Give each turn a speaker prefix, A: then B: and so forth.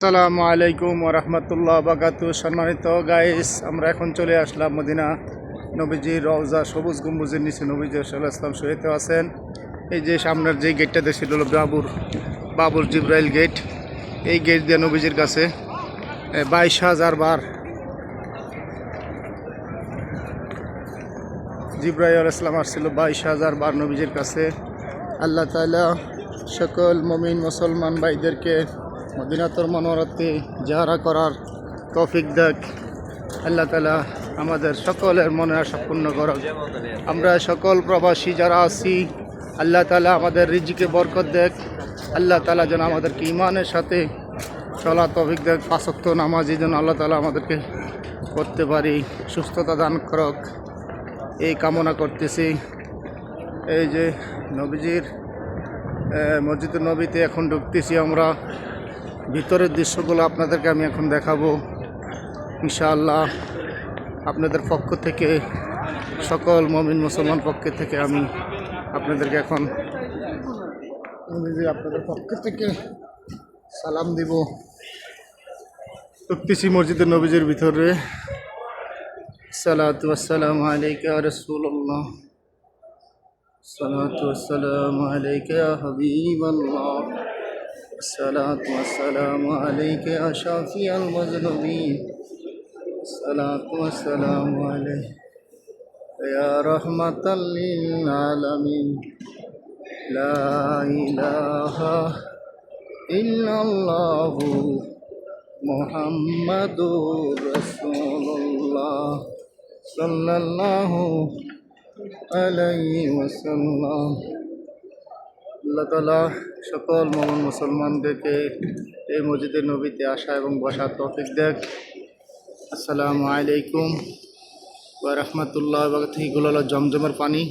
A: আসসালামু আলাইকুম ওয়া রাহমাতুল্লাহি ওয়া বারাকাতুহু। সম্মানিত গাইস, আমরা এখন চলে আসলাম মদিনা নবীজির রওজা সবুজ গম্বুজের নিচে। নবীজি সাল্লাল্লাহু আলাইহি ওয়াসাল্লাম শহীদ আছেন। এই যে সামনের যে গেটটা দেখছিল হলো বাবুর জিব্রাইল গেট। এই গেট দিয়ে নবীজির কাছে 22,000 বার জিব্রাইল আলাইহিস সালাম আসছিল। 22,000 বার নবীজির কাছে। আল্লাহ তাআলা সকল মুমিন মুসলমান ভাইদেরকে মদিনাতুল মুনাওয়ারাতে জিয়ারত করার তৌফিক দেখ। আল্লাহ তাআলা আমাদের সকলের মনের আশা পূর্ণ করুক। আমরা সকল প্রবাসী যারা আছি, আল্লাহ তাআলা আমাদের রিজিকে বরকত দেখ। আল্লাহ তাআলা যেন আমাদেরকে ঈমানের সাথে চলা তৌফিক দেখ। 5 ওয়াক্ত নামাজ যেন আল্লাহ তাআলা আমাদেরকে করতে পারি, সুস্থতা দান করুক, এই কামনা করতেছি। এই যে নবীজির মসজিদুন নবীতে এখন ঢুকতেছি আমরা। ভিতরের দৃশ্যগুলো আপনাদেরকে আমি এখন দেখাবো ইনশাআল্লাহ। আপনাদের পক্ষ থেকে, সকল মুমিন মুসলমান পক্ষ থেকে আমি আপনাদেরকে এখন আপনাদের পক্ষ থেকে সালাম দিব। ঢুকতেছি মসজিদুন নবীজির ভিতরে। সালাতু ওয়াসসালামু আলাইকা ইয়া রাসূলুল্লাহ, সালাতু ওয়াসসালামু আলাইকা ইয়া হাবিবাল্লাহ, সালাতু ওয়াসসালামু আলাইকা ইয়া শাফিয়াল মাজলুমিন, সালাতু ওয়াসসালামু আলাইকা ইয়া রাহমাতাল লিল আলামিন, লা ইলাহা ইল্লাল্লাহু মুহাম্মাদুর রাসূলুল্লাহ সাল্লাল্লাহু আলাইহি ওয়াসাল্লাম। আল্লাহ তাআলা সকল মুমিন মুসলমানদেরকে এই মসজিদে নবীতে আসা এবং বসার তৌফিক দেখ। আসসালামু আলাইকুম ওয়া রাহমাতুল্লাহি ওয়া বারাকাতুহু। এগুলো হলো জমজমের পানি।